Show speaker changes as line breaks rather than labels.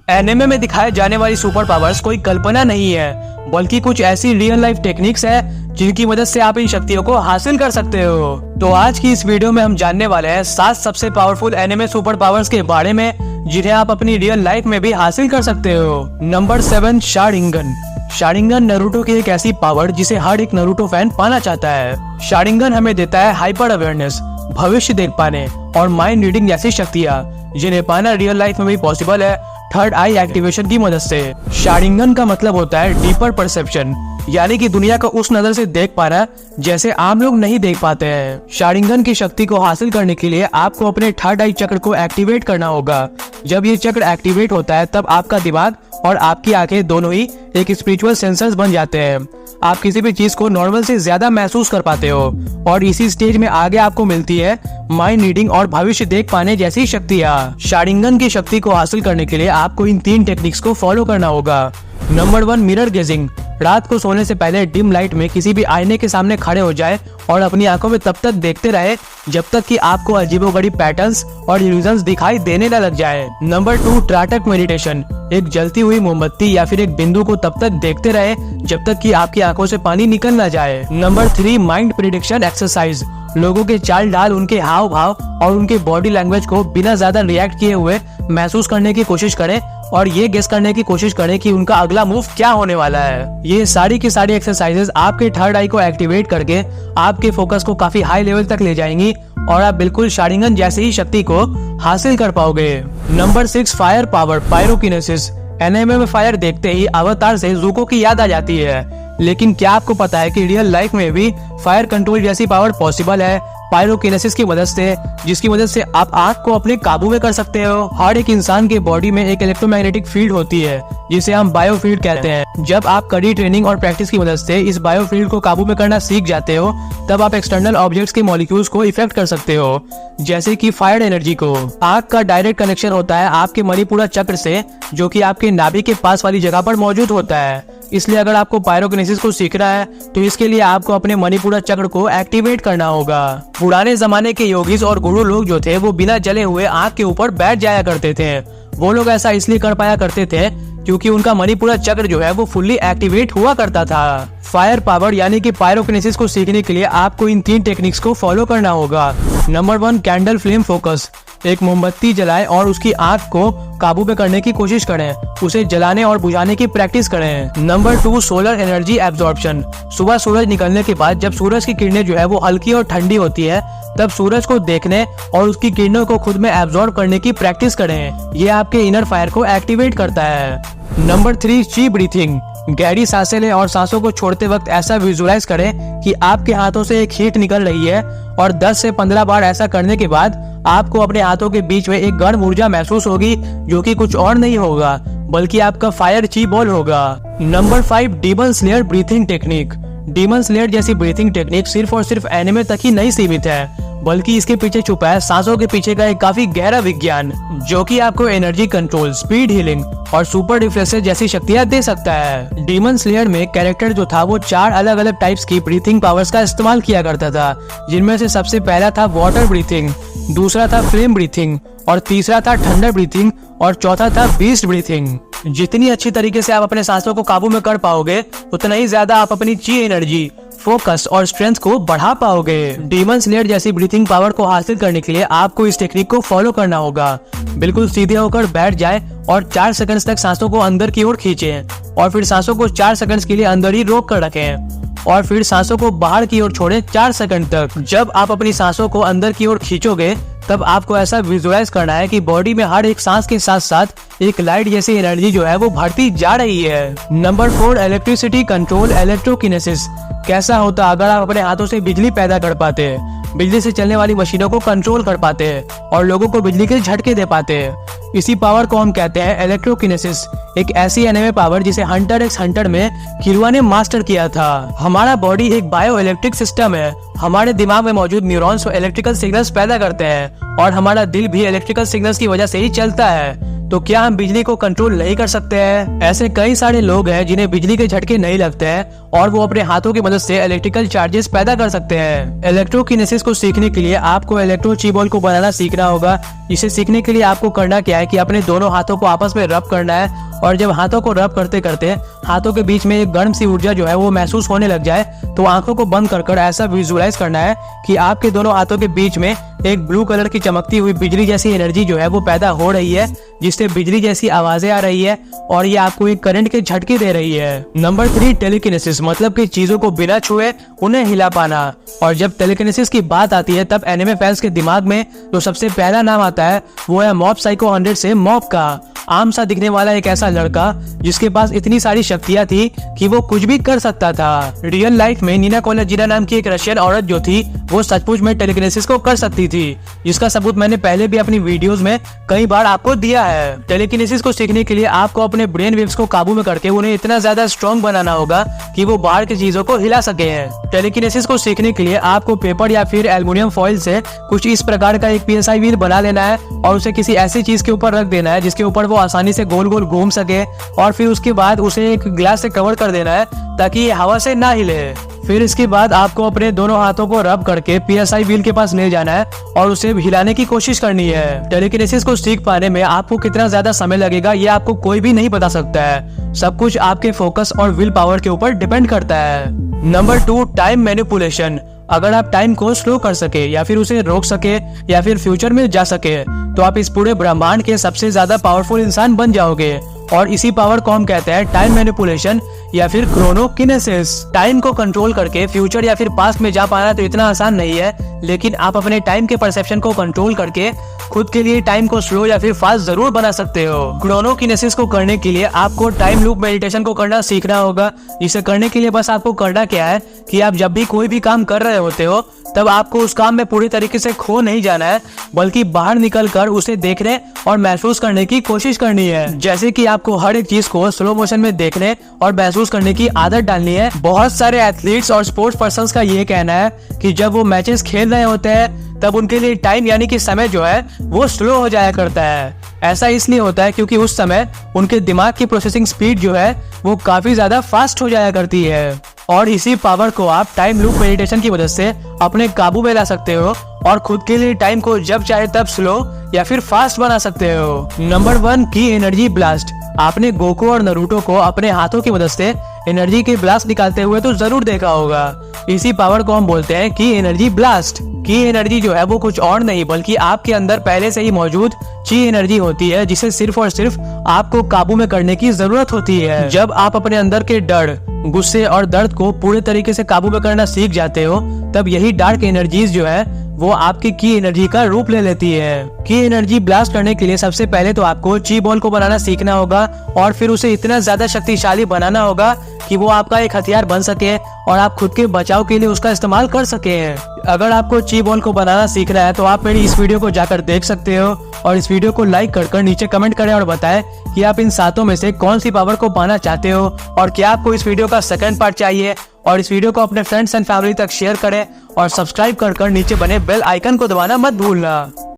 Anime में दिखाए जाने वाली सुपर पावर्स कोई कल्पना नहीं है, बल्कि कुछ ऐसी रियल लाइफ टेक्निक्स है जिनकी मदद से आप इन शक्तियों को हासिल कर सकते हो। तो आज की इस वीडियो में हम जानने वाले हैं 7 सबसे पावरफुल एनिमे सुपर पावर्स के बारे में जिन्हें आप अपनी रियल लाइफ में भी हासिल कर सकते हो। Number 7, Sharingan. शारिंगन नारुतो की एक ऐसी पावर जिसे हर एक नारुतो फैन पाना चाहता है। शारिंगन हमें देता है हाइपर अवेयरनेस, भविष्य देख पाने और माइंड रीडिंग जैसी शक्तियाँ जिन्हें पाना रियल लाइफ में भी पॉसिबल है थर्ड आई एक्टिवेशन की मदद से। शारिंगन का मतलब होता है डीपर परसेप्शन, यानी कि दुनिया को उस नजर से देख पाना जैसे आम लोग नहीं देख पाते हैं। शारिंगन की शक्ति को हासिल करने के लिए आपको अपने थर्ड आई चक्र को एक्टिवेट करना होगा। जब ये चक्र एक्टिवेट होता है तब आपका दिमाग और आपकी आंखें दोनों ही एक स्पिरिचुअल सेंसर्स बन जाते हैं। आप किसी भी चीज को नॉर्मल से ज्यादा महसूस कर पाते हो और इसी स्टेज में आगे आपको मिलती है माइंड रीडिंग और भविष्य देख पाने जैसी शक्तियाँ। शारिंगन की शक्ति को हासिल करने के लिए आपको इन 3 टेक्निक्स को फॉलो करना होगा। Number 1, mirror gazing. रात को सोने से पहले डिम लाइट में किसी भी आईने के सामने खड़े हो जाए और अपनी आंखों में तब तक देखते रहे जब तक कि आपको अजीबोगरीब पैटर्न्स और इल्यूजन्स दिखाई देने न लग जाए। Number 2, trataka meditation. एक जलती हुई मोमबत्ती या फिर एक बिंदु को तब तक देखते रहे जब तक कि आपकी आंखों से पानी निकल न जाए। Number 3, mind prediction exercise. लोगों के चाल ढाल, उनके हाव भाव और उनके बॉडी लैंग्वेज को बिना ज्यादा रिएक्ट किए हुए महसूस करने की कोशिश करें और ये गेस करने की कोशिश करें कि उनका अगला मूव क्या होने वाला है। ये सारी की सारी एक्सरसाइजेस आपके थर्ड आई को एक्टिवेट करके आपके फोकस को काफी हाई लेवल तक ले जाएंगी और आप बिल्कुल शारिंगन जैसी ही शक्ति को हासिल कर पाओगे। Number 6, fire power, pyrokinesis. Anime में फायर देखते ही अवतार से ज़ुको की याद आ जाती है, लेकिन क्या आपको पता है कि रियल लाइफ में भी फायर कंट्रोल जैसी पावर पॉसिबल है पायरोकिनेसिस की मदद से, जिसकी मदद से आप आग को अपने काबू में कर सकते हो। हर एक इंसान के बॉडी में एक इलेक्ट्रोमैग्नेटिक फील्ड होती है जिसे हम बायोफील्ड कहते हैं। जब आप कड़ी ट्रेनिंग और प्रैक्टिस की मदद से इस बायोफील्ड को काबू में करना सीख जाते हो तब आप एक्सटर्नल ऑब्जेक्ट्स के मॉलिक्यूल्स को इफेक्ट कर सकते हो, जैसे कि फायर एनर्जी को। आग का डायरेक्ट कनेक्शन होता है आपके मणिपुरा चक्र से, जो कि आपके नाभि के पास वाली जगह पर मौजूद होता है। इसलिए अगर आपको पायरोकिनेसिस को सीखना है तो इसके लिए आपको अपने मणिपुरा चक्र को एक्टिवेट करना होगा। पुराने जमाने के योगीज और गुरु लोग जो थे वो बिना जले हुए आग के ऊपर बैठ जाया करते थे। वो लोग ऐसा इसलिए कर पाया करते थे क्योंकि उनका मणिपुरा चक्र जो है वो फुल्ली एक्टिवेट हुआ करता था। फायर पावर यानी कि पायरोकिनेसिस को सीखने के लिए आपको इन 3 टेक्निक्स को फॉलो करना होगा। Number 1, candle flame focus. एक मोमबत्ती जलाएं और उसकी आग को काबू में करने की कोशिश करें, उसे जलाने और बुझाने की प्रैक्टिस करें। Number 2, solar energy absorption. सुबह सूरज निकलने के बाद जब सूरज की किरणें जो है वो हल्की और ठंडी होती है तब सूरज को देखने और उसकी किरणों को खुद में एब्जॉर्ब करने की प्रैक्टिस करें। ये आपके इनर फायर को एक्टिवेट करता है। नंबर 3, ची ब्रीथिंग। गहरी सांसें लें और सांसों को छोड़ते वक्त ऐसा विजुअलाइज करें कि आपके हाथों से एक हीट निकल रही है और 10 से 15 बार ऐसा करने के बाद आपको अपने हाथों के बीच में एक गर्म ऊर्जा महसूस होगी, जो कि कुछ और नहीं होगा बल्कि आपका फायर ची बॉल होगा। Number 5, demon slayer breathing technique. Demon slayer जैसी ब्रीथिंग टेक्निक सिर्फ और सिर्फ एनिमे तक ही नहीं सीमित है, बल्कि इसके पीछे छुपा है सांसों के पीछे का एक काफी गहरा विज्ञान, जो कि आपको एनर्जी कंट्रोल, स्पीड हीलिंग और सुपर रिफ्लेक्सेस जैसी शक्तियां दे सकता है। डीमन स्लेयर में कैरेक्टर जो था वो 4 अलग अलग टाइप्स की ब्रीथिंग पावर्स का इस्तेमाल किया करता था, जिनमें से सबसे पहला था वाटर ब्रीथिंग, दूसरा था फ्लेम ब्रीथिंग और तीसरा था थंडर ब्रीथिंग और चौथा था बीस्ट ब्रीथिंग। जितनी अच्छी तरीके से आप अपने सांसों को काबू में कर पाओगे उतना ही ज्यादा आप अपनी ची एनर्जी, फोकस और स्ट्रेंथ को बढ़ा पाओगे। डीमन स्लेयर जैसी ब्रीथिंग पावर को हासिल करने के लिए आपको इस टेक्निक को फॉलो करना होगा। बिल्कुल सीधे होकर बैठ जाए और 4 सेकंड्स तक सांसों को अंदर की ओर खींचें और फिर सांसों को 4 सेकंड्स के लिए अंदर ही रोक कर रखें और फिर सांसों को बाहर की ओर छोड़ें 4 सेकंड तक। जब आप अपनी सांसों को अंदर की ओर खींचोगे तब आपको ऐसा विजुअलाइज करना है कि बॉडी में हर एक सांस के साथ साथ एक लाइट जैसी एनर्जी जो है वो बढ़ती जा रही है। Number 4, electricity control electrokinesis. कैसा होता अगर आप अपने हाथों से बिजली पैदा कर पाते, बिजली से चलने वाली मशीनों को कंट्रोल कर पाते और लोगों को बिजली के झटके दे पाते। इसी पावर को हम कहते हैं इलेक्ट्रोकिनेसिस, एक ऐसी एनिमे पावर जिसे हंटर एक्स हंटर में किरुआ ने मास्टर किया था। हमारा बॉडी एक बायो इलेक्ट्रिक सिस्टम है। हमारे दिमाग में मौजूद न्यूरॉन्स इलेक्ट्रिकल सिग्नल्स पैदा करते हैं और हमारा दिल भी इलेक्ट्रिकल सिग्नल्स की वजह से ही चलता है। तो क्या हम बिजली को कंट्रोल नहीं कर सकते हैं? ऐसे कई सारे लोग हैं जिन्हें बिजली के झटके नहीं लगते हैं और वो अपने हाथों की मदद से इलेक्ट्रिकल चार्जेस पैदा कर सकते हैं। इलेक्ट्रोकिनेसिस को सीखने के लिए आपको इलेक्ट्रो ची बॉल को बनाना सीखना होगा, इसे सीखने के लिए आपको करना क्या है कि अपने दोनों हाथों को आपस में रब करना है, और जब हाथों को रब करते करते हाथों के बीच में एक गर्म सी ऊर्जा जो है वो महसूस होने लग जाए, तो आंखों को बंद कर ऐसा विजुअलाइज करना है कि आपके दोनों हाथों के बीच में एक ब्लू कलर की चमकती हुई बिजली जैसी एनर्जी जो है वो पैदा हो रही है, जिससे बिजली जैसी आवाजें आ रही है और ये आपको एक करंट के झटके दे रही है। नंबर 3, टेलीकिनेसिस, मतलब कि चीजों को बिना छुए उन्हें हिला पाना। और जब टेलीकिनेसिस की बात आती है तब एनिमे फैंस के दिमाग में जो सबसे पहला नाम आता है वो है मॉब साइको 100 से मॉब का। आम सा दिखने वाला एक ऐसा लड़का जिसके पास इतनी सारी शक्तियां थी कि वो कुछ भी कर सकता था। रियल लाइफ में नीना कोलाजिना नाम की एक रशियन औरत जो थी वो सचमुच में टेलीकिनेसिस को कर सकती थी, जिसका सबूत मैंने पहले भी अपनी वीडियोस में कई बार आपको दिया है। टेलीकिनेसिस को सीखने के लिए आपको अपने ब्रेन वेव्स को काबू में करके उन्हें इतना ज्यादा स्ट्रॉन्ग बनाना होगा कि वो बाहर की चीजों को हिला सके। टेलीकिनेसिस को सीखने के लिए आपको पेपर या फिर एल्युमिनियम फॉइल से कुछ इस प्रकार का एक PSI व्हील बना लेना है और उसे किसी ऐसी चीज के ऊपर रख देना है जिसके ऊपर वो आसानी से गोल गोल घूम सके, और फिर उसके बाद उसे एक ग्लास से कवर कर देना है ताकि ये हवा से ना हिले। फिर इसके बाद आपको अपने दोनों हाथों को रब करके PSI व्हील के पास ले जाना है और उसे हिलाने की कोशिश करनी है। टेलीकिनेसिस को सीख पाने में आपको कितना ज्यादा समय लगेगा ये आपको कोई भी नहीं बता सकता है। सब कुछ आपके फोकस और विल पावर के ऊपर डिपेंड करता है। Number 2, time manipulation. अगर आप टाइम को स्लो कर सके या फिर उसे रोक सके या फिर फ्यूचर में जा सके तो आप इस पूरे ब्रह्मांड के सबसे ज्यादा पावरफुल इंसान बन जाओगे। और इसी पावर को हम कहते हैं टाइम मैनिपुलेशन या फिर क्रोनोकिनेसिस। टाइम को कंट्रोल करके फ्यूचर या फिर पास्ट में जा पाना तो इतना आसान नहीं है, लेकिन आप अपने टाइम के परसेप्शन को कंट्रोल करके खुद के लिए टाइम को स्लो या फिर फास्ट जरूर बना सकते हो। क्रोनोकिनेसिस को करने के लिए आपको टाइम लूप मेडिटेशन को करना सीखना होगा। इसे करने के लिए बस आपको करना क्या है कि आप जब भी कोई भी काम कर रहे होते हो तब आपको उस काम में पूरी तरीके से खो नहीं जाना है, बल्कि बाहर निकलकर उसे देखने और महसूस करने की कोशिश करनी है। जैसे कि आपको हर एक चीज को स्लो मोशन में देखने और महसूस करने की आदत डालनी है। बहुत सारे एथलीट्स और स्पोर्ट्स पर्संस का ये कहना है कि जब वो मैचेस खेल रहे होते हैं तब उनके लिए टाइम यानी कि समय जो है वो स्लो हो जाया करता है। ऐसा इसलिए होता है क्योंकि उस समय उनके दिमाग की प्रोसेसिंग स्पीड जो है वो काफी ज्यादा फास्ट हो जाया करती है। और इसी पावर को आप टाइम लूप मेडिटेशन की वजह से अपने काबू में ला सकते हो और खुद के लिए टाइम को जब चाहे तब स्लो या फिर फास्ट बना सकते हो। नंबर 1, की एनर्जी ब्लास्ट। आपने गोकू और नरूटो को अपने हाथों की मदद से एनर्जी के ब्लास्ट निकालते हुए तो जरूर देखा होगा। इसी पावर को हम बोलते हैं की एनर्जी ब्लास्ट। की एनर्जी जो है वो कुछ और नहीं बल्कि आपके अंदर पहले से ही मौजूद ची एनर्जी होती है, जिसे सिर्फ और सिर्फ आपको काबू में करने की जरूरत होती है। जब आप अपने अंदर के डर, गुस्से और दर्द को पूरे तरीके से काबू में करना सीख जाते हो तब यही डार्क एनर्जीज जो है वो आपकी की एनर्जी का रूप ले लेती है। की एनर्जी ब्लास्ट करने के लिए सबसे पहले तो आपको ची बॉल को बनाना सीखना होगा और फिर उसे इतना ज्यादा शक्तिशाली बनाना होगा कि वो आपका एक हथियार बन सके और आप खुद के बचाव के लिए उसका इस्तेमाल कर सके। अगर आपको ची बॉल को बनाना सीखना है तो आप मेरी इस वीडियो को जाकर देख सकते हो और इस वीडियो को लाइक कर नीचे कमेंट करें और बताएं कि आप इन सातों में से कौन सी पावर को पाना चाहते हो और क्या आपको इस वीडियो का सेकंड पार्ट चाहिए। और इस वीडियो को अपने फ्रेंड्स एंड फैमिली तक शेयर करें और सब्सक्राइब कर नीचे बने बेल आइकन को दबाना मत भूलना।